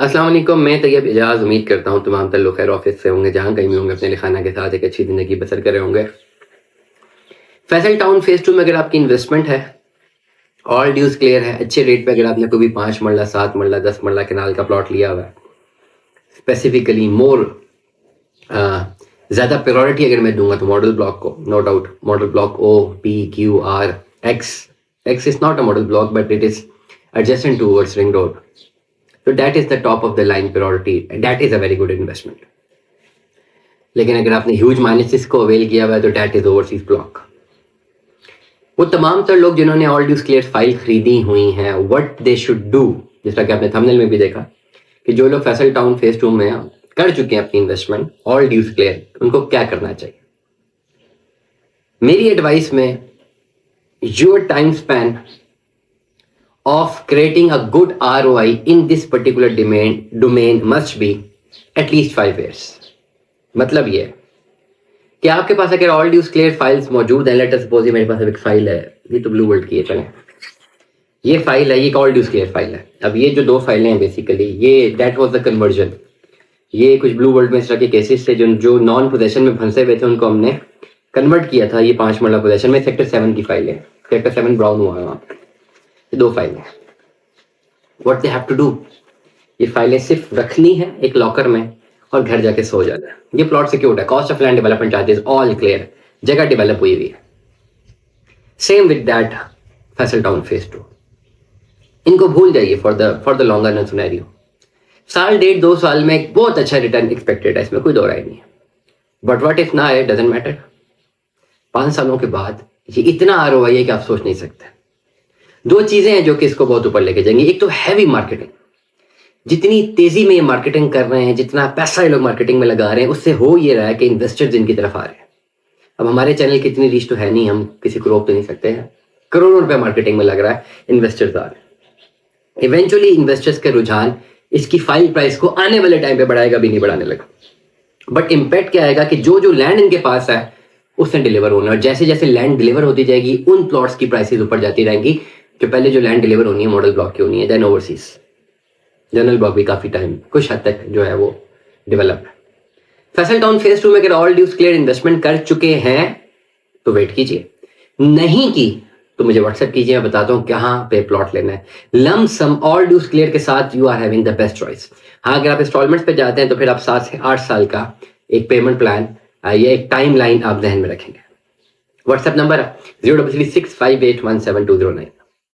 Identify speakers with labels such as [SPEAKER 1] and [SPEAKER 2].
[SPEAKER 1] अस्सलाम वालेकुम, मैं तैयब एजाज उम्मीद करता हूँ तमाम ताल्लुक खैर ऑफिस से होंगे, जहाँ कहीं भी होंगे अपने लिखाना के साथ एक अच्छी ज़िंदगी बसर कर रहे होंगे। फैसल टाउन फेज़ 2 में अगर आपकी इन्वेस्टमेंट है, ऑल ड्यूज़ क्लियर है, अच्छे रेट पे अगर आपने कोई भी 5 मरला, 7 मरला, 10 मरला कनाल का प्लॉट लिया हुआ है, स्पेसिफिकली मोर ज़्यादा प्रायोरिटी अगर मैं दूंगा तो मॉडल ब्लॉक को, no doubt model block O P Q R X is not a model block but it is adjacent towards ring road. So that is the top of the line priority and that is a very good investment. लेकिन अगर आपने huge minuses को avail किया हुआ है तो that is overseas block. वो तमाम तर लोग जिन्होंने ऑल ड्यूज क्लियर फाइल खरीदी हुई हैं, what they should do, जिस कि आपने थंबनेल में भी देखा कि जो लोग फैसल टाउन फेज 2 में कर चुके हैं अपनी इन्वेस्टमेंट ऑल ड्यूज क्लियर, उनको क्या करना चाहिए। मेरी एडवाइस में your time span of creating a good ROI in this particular domain must be at least 5 years. मतलब ये है कि आपके पास अगर ऑल ड्यूज क्लियर फाइल्स मौजूद है, लेट अस सपोज मेरे पास एक फाइल है, ये तो ब्लू वर्ल्ड की है, चलें ये फाइल है, ये ऑल ड्यूज क्लियर फाइल है। अब ये जो दो फाइलें हैं बेसिकली ये दैट वाज द कन्वर्जन, ये कुछ ब्लू वर्ल्ड में इस तरह के केसेस थे जो नॉन पोजेशन में फंसे हुए थे, उनको हमने कन्वर्ट किया था। ये 5 मरला पोजेशन में सेक्टर 7 की फाइल है, सेक्टर 7 ब्राउन हुआ है वहाँ पे, ये दो फाइलें। What they have to do, ये फाइलें सिर्फ रखनी है एक लॉकर में और घर जाके सो जाना है। ये प्लॉट सिक्योर्ड है, cost of land development charges all clear, जगह डेवलप हुई हुई है। Same with that Faisal town phase 2, इनको भूल जाइए for the longer run scenario. साल 1.5-2 साल में एक बहुत अच्छा रिटर्न एक्सपेक्टेड है, इसमें कोई दो राय नहीं है, बट व्हाट इफ ना है, डजंट मैटर। 5 सालों के बाद ये इतना आरओआई है कि आप सोच नहीं सकते। दो चीजें हैं जो कि इसको बहुत ऊपर लेके जाएंगी। एक तो हैवी मार्केटिंग, जितनी तेजी में ये मार्केटिंग कर रहे हैं, जितना पैसा ये लोग मार्केटिंग में लगा रहे हैं, उससे हो ये रहा है कि इन्वेस्टर्स इनकी तरफ आ रहे हैं। अब हमारे चैनल की इतनी रीच तो है नहीं, हम किसी को रोक तो नहीं सकते हैं, करोड़ों रुपए मार्केटिंग में लग रहा है, इन्वेस्टर्स आ रहे हैं। इवेंचुअली इन्वेस्टर्स का रुझान इसकी फाइल प्राइस को आने वाले टाइम पे बढ़ाएगा भी नहीं बढ़ाने लगा, बट इम्पैक्ट क्या आएगा कि जो लैंड इनके पास है उससे डिलीवर होना, और जैसे जैसे लैंड डिलीवर होती जाएगी उन प्लॉट्स की प्राइसेस ऊपर जाती रहेंगी। जो पहले जो लैंड डिलीवर होनी है मॉडल ब्लॉक की होनी है, देन ओवरसीज जनरल ब्लॉक भी काफी टाइम कुछ हद तक जो है वो डेवलप है। फैसल टाउन फेज 2 में अगर ऑल ड्यूज क्लियर इन्वेस्टमेंट कर चुके हैं तो वेट कीजिए, नहीं की तो मुझे व्हाट्सएप कीजिए, मैं बताता हूँ कहाँ पे प्लॉट लेना है। Lump sum all dues clear के साथ you are having the best choice. हाँ, अगर आप इंस्टॉलमेंट्स पे जाते हैं तो फिर आप 7 से 8 साल का एक पेमेंट प्लान या एक टाइम लाइन आप जहन में रखेंगे। WhatsApp number 03365817209।